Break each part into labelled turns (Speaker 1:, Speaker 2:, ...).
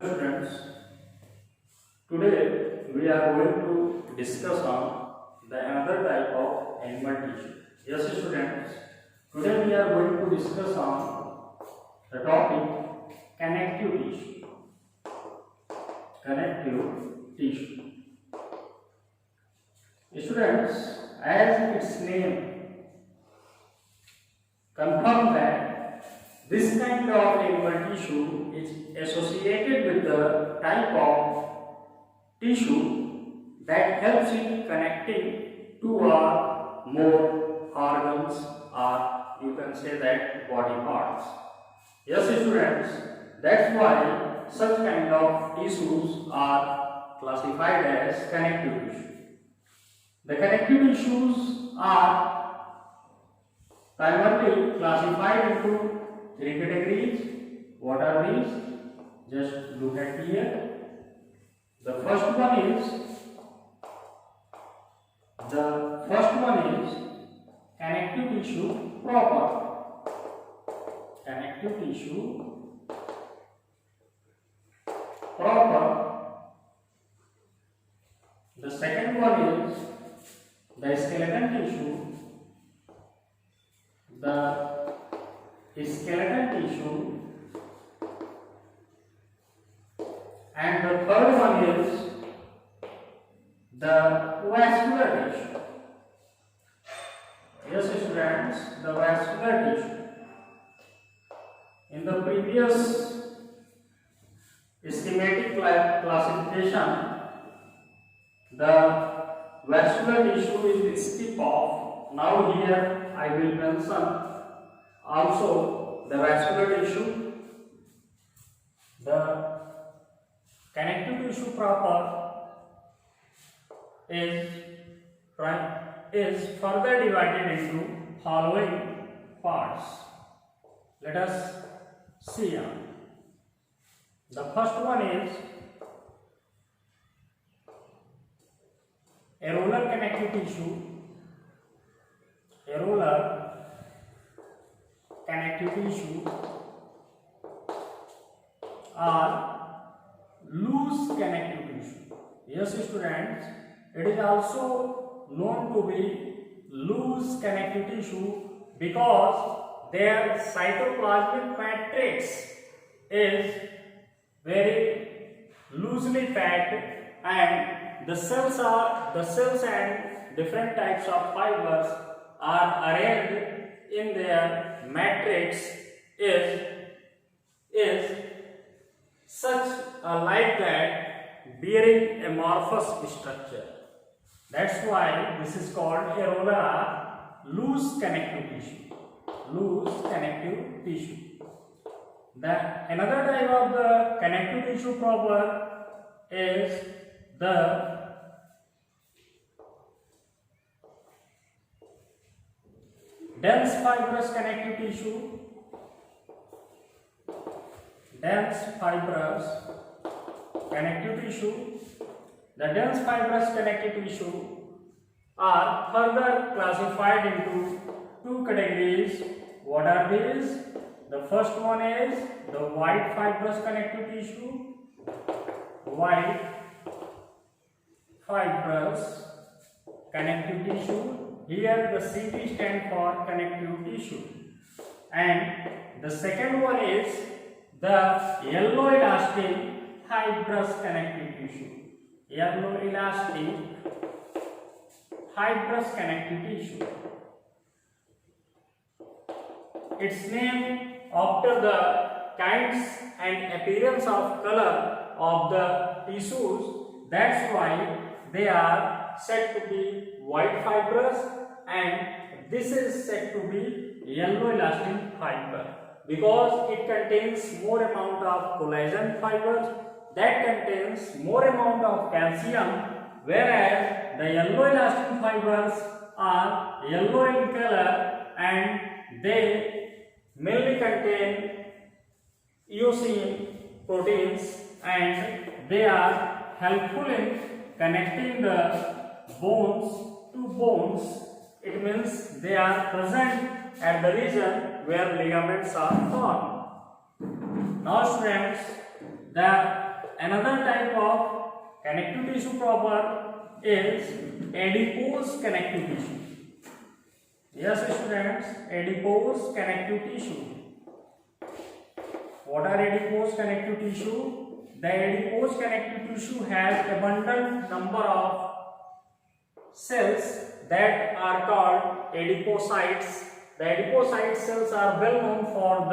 Speaker 1: Students, today we are going to discuss on the another type of animal tissue. Yes, students, today we are going to discuss on the topic connective tissue. Connective tissue. Students, as its name confirms that this kind of animal tissue is associated with the type of tissue that helps in connecting two or more organs, or you can say that body parts. Yes, students, that's why such kind of tissues are classified as connective tissue. The connective tissues are primarily classified into three categories. What are these? Just look at here. The first one is connective tissue proper. Connective tissue proper. The second one is the skeleton tissue. The skeleton tissue. And the third one is the vascular tissue. Yes, students, the vascular tissue. In the previous schematic classification, the vascular tissue is stripped off. Now here I will mention also the vascular tissue. The connective tissue proper is further divided into following parts. Let us see. The first one is areolar connective tissue. Areolar connective tissue are loose connective tissue. Yes, students, it is also known to be loose connective tissue because their cytoplasmic matrix is very loosely packed, and the cells and different types of fibers are arranged in their matrix is such like that, bearing amorphous structure. That's why this is called areolar loose connective tissue. Loose connective tissue. Another type of the connective tissue proper is the dense fibrous connective tissue. Dense fibrous connective tissue. The dense fibrous connective tissue are further classified into two categories. What are these? The first one is the white fibrous connective tissue. White fibrous connective tissue. Here the CT stands for connective tissue. And the second one is the yellow elastic fibrous connective tissue. Yellow elastic fibrous connective tissue. Its name after the kinds and appearance of color of the tissues. That's why they are said to be white fibrous, and this is said to be yellow elastic fiber, because it contains more amount of collagen fibers that contains more amount of calcium, whereas the yellow elastic fibers are yellow in color and they mainly contain eosin proteins, and they are helpful in connecting the bones to bones. It means they are present at the region where ligaments are formed. Now students, the another type of connective tissue proper is adipose connective tissue. Yes students, adipose connective tissue. What are adipose connective tissue? The adipose connective tissue has abundant number of cells that are called adipocytes. The adipocyte cells are well known for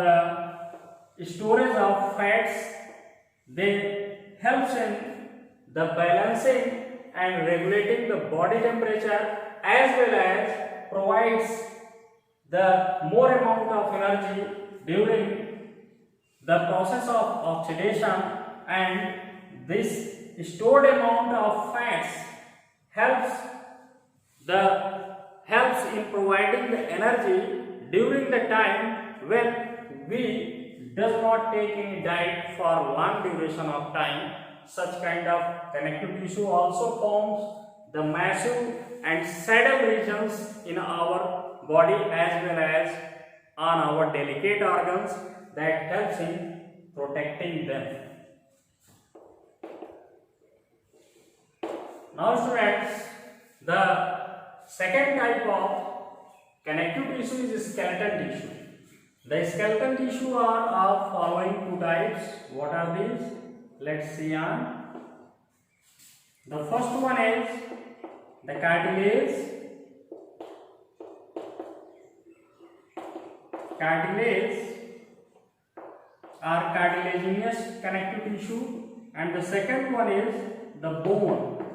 Speaker 1: the storage of fats. They help in the balancing and regulating the body temperature, as well as provides the more amount of energy during the process of oxidation, and this stored amount of fats helps in providing the energy during the time when we does not take any diet for long duration of time. Such kind of connective tissue also forms the massive and saddle regions in our body, as well as on our delicate organs, that helps in protecting them. Now students, the second type of connective tissue is skeletal tissue. The skeletal tissue are of following two types. What are these? Let's see on. The first one is the cartilage. Cartilage or cartilaginous connective tissue, and the second one is the bone.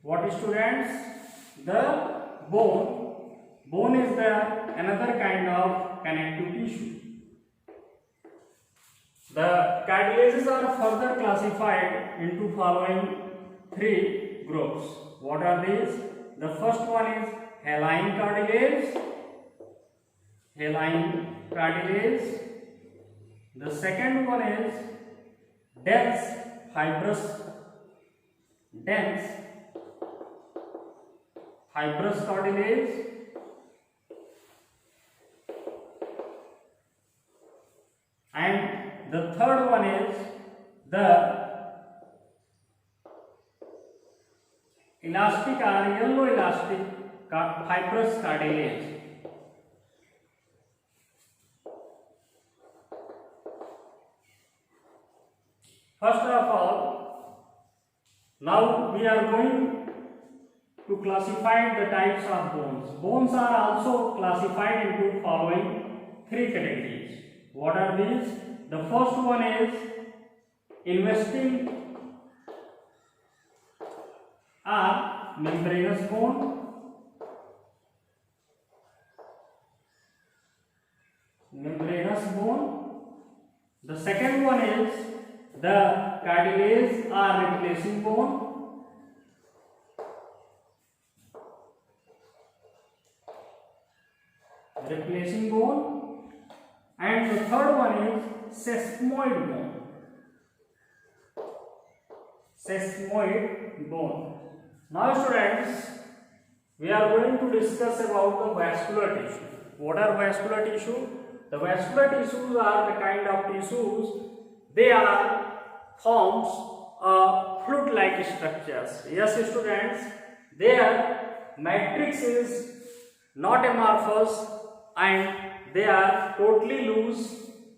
Speaker 1: What is students? The bone. Bone is the another kind of connective tissue. The cartilages are further classified into following three groups. What are these? The first one is hyaline cartilage. Hyaline cartilage. The second one is dense fibrous cartilage. And the third one is the elastic or yellow elastic fibrous cartilage. First of all, now we are going to classify the types of bones. Bones are also classified into following three categories. What are these? The first one is investing or membranous bone. The second one is the cartilage or replacing bone. And the third one is sesamoid bone. Now students, we are going to discuss about the vascular tissue. What are vascular tissue? The vascular tissues are the kind of tissues, they are forms of fluid-like structures. Yes students, their matrix is not amorphous and they are totally loose.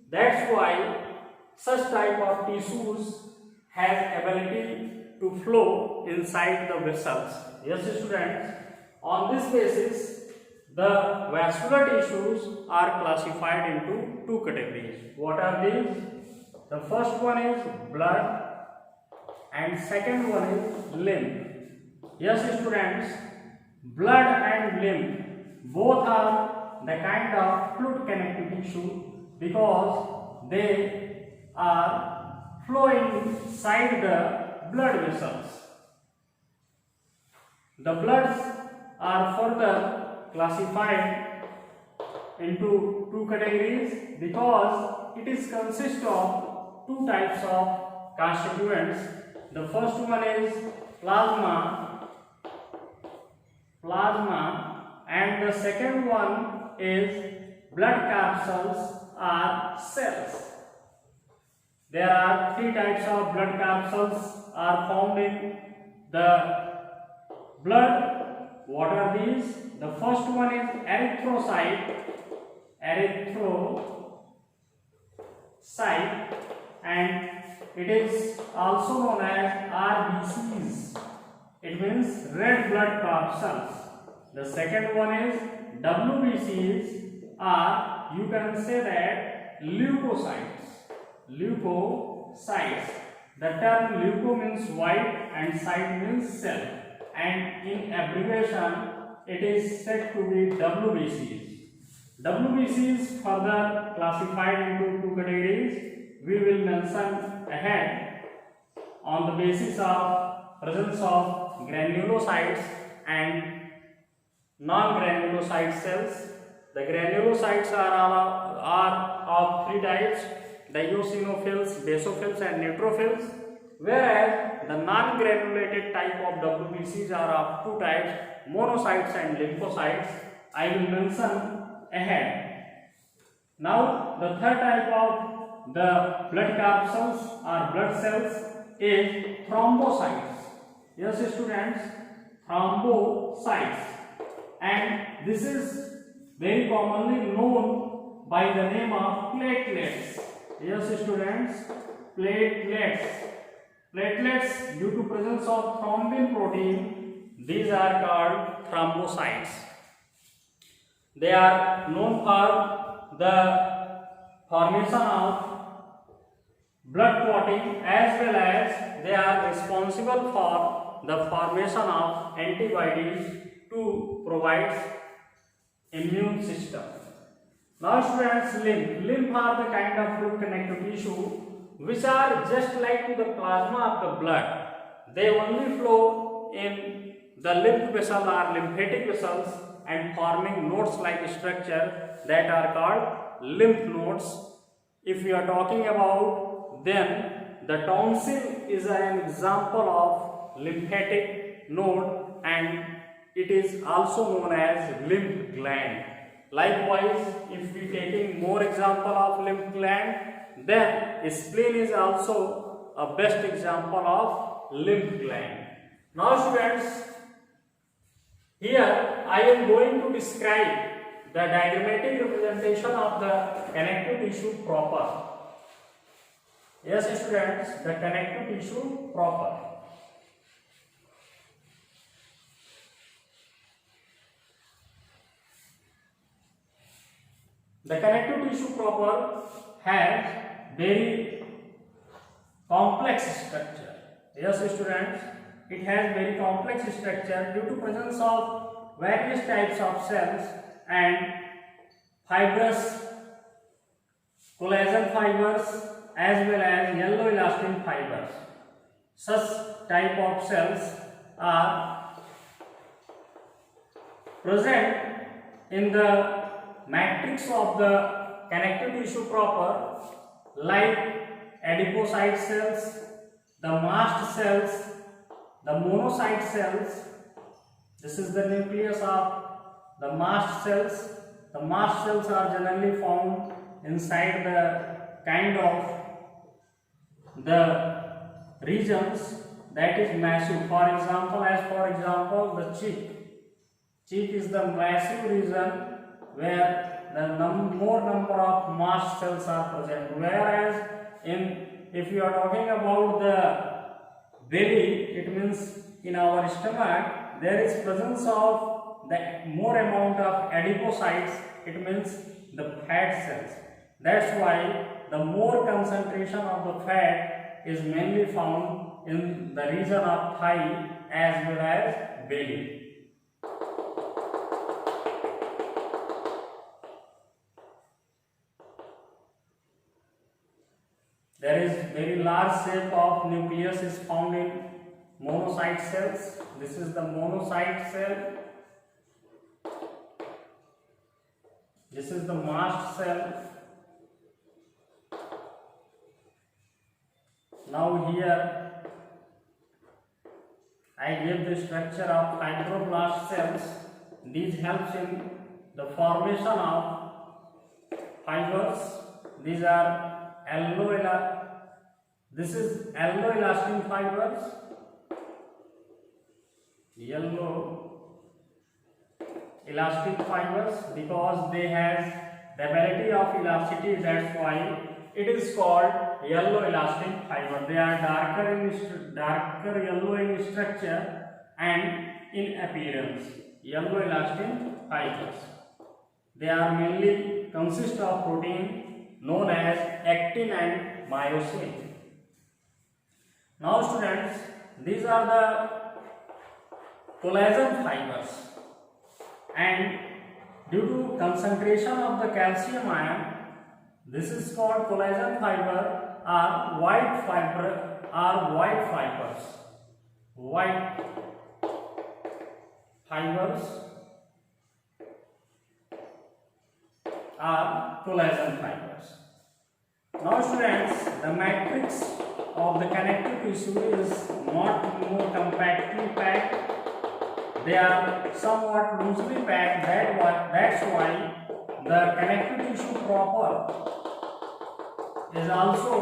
Speaker 1: That's why such type of tissues has ability to flow inside the vessels. Yes students, on this basis the vascular tissues are classified into two categories. What are these? The first one is blood and second one is lymph. Yes students, blood and lymph both are the kind of fluid connective tissue because they are flowing inside the blood vessels. The bloods are further classified into two categories because it is consist of two types of constituents. The first one is plasma, and the second one is blood capsules or cells. there are three types of blood capsules are found in the blood. What are these? The first one is erythrocyte, and it is also known as RBCs. It means red blood corpuscles. The second one is WBCs, or you can say that leukocytes. The term leuko means white and cyte means cell, and in abbreviation it is said to be WBCs. WBCs further classified into two categories. We will mention ahead on the basis of presence of granulocytes and non-granulocyte cells. The granulocytes are of three types: eosinophils, basophils and neutrophils, whereas the non-granulated type of WBCs are of two types: monocytes and lymphocytes. I will mention ahead. Now the third type of the blood capsules or blood cells is thrombocytes. Yes students, thrombocytes, and this is very commonly known by the name of platelets. Yes students, platelets. Platelets, due to presence of thrombin protein, these are called thrombocytes. They are known for the formation of blood clotting, as well as they are responsible for the formation of antibodies to provide immune system. Now students, lymph are the kind of fluid connective tissue which are just like to the plasma of the blood. They only flow in the lymph vessel or lymphatic vessels and forming nodes like structure that are called lymph nodes. If we are talking about, then the tonsil is an example of lymphatic node, and it is also known as lymph gland. Likewise, if we taking more example of lymph gland, then spleen is also a best example of lymph gland. Now students, here I am going to describe the diagrammatic representation of the connective tissue proper. Yes students, the connective tissue proper. The connective tissue proper has very complex structure. Yes students, it has very complex structure due to presence of various types of cells and fibrous collagen fibers as well as yellow elastin fibers. Such type of cells are present in the matrix of the connective tissue proper, like adipocyte cells, the mast cells, the monocyte cells. This is the nucleus of the mast cells. The mast cells are generally found inside the kind of the regions that is massive. For example, the cheek. Cheek is the massive region where the more number of mast cells are present. Whereas if you are talking about the belly, it means in our stomach there is presence of the more amount of adipocytes. It means the fat cells. That's why the more concentration of the fat is mainly found in the region of thigh as well as belly. There is very large shape of nucleus is found in monocyte cells. This is the monocyte cell. This is the mast cell. Now here I gave the structure of fibroblast cells. These helps in the formation of fibers. These are This is yellow elastin fibers. Yellow elastic fibers, because they have the ability of elasticity, that's why it is called yellow elastic fiber. They are darker yellow in structure and in appearance. Yellow elastic fibers. They are mainly consist of protein known as actin and myosin. Now students, these are the collagen fibers, and due to concentration of the calcium ion, this is called collagen fiber or white fiber or white fibers. White fibers are collagen fibers. Now students, the matrix of the connective tissue is not more compactly packed. They are somewhat loosely packed. That's why the connective tissue proper is also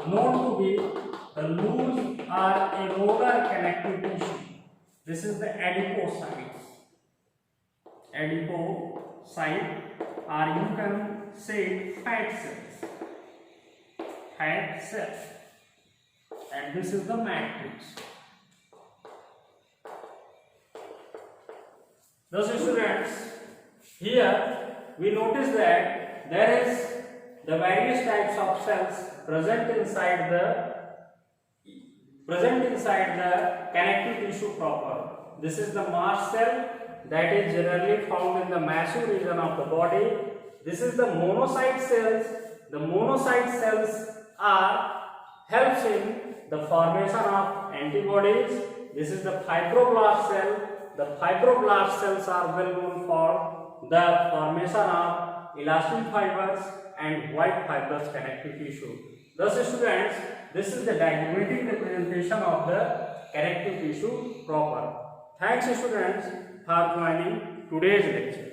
Speaker 1: known to be the loose or a roller connective tissue. This is the adipocytes. Adipocyte, or you can say fat cells. Fat cells. And this is the matrix. Thus students, here we notice that there is the various types of cells present inside the connective tissue proper. This is the mast cell that is generally found in the massive region of the body. This is the monocyte cells. The monocyte cells helps in the formation of antibodies. This is the fibroblast cell. The fibroblast cells are well known for the formation of elastin fibers and white fibrous connective tissue. Thus students, this is the diagrammatic representation of the connective tissue proper. Thanks students for joining today's lecture.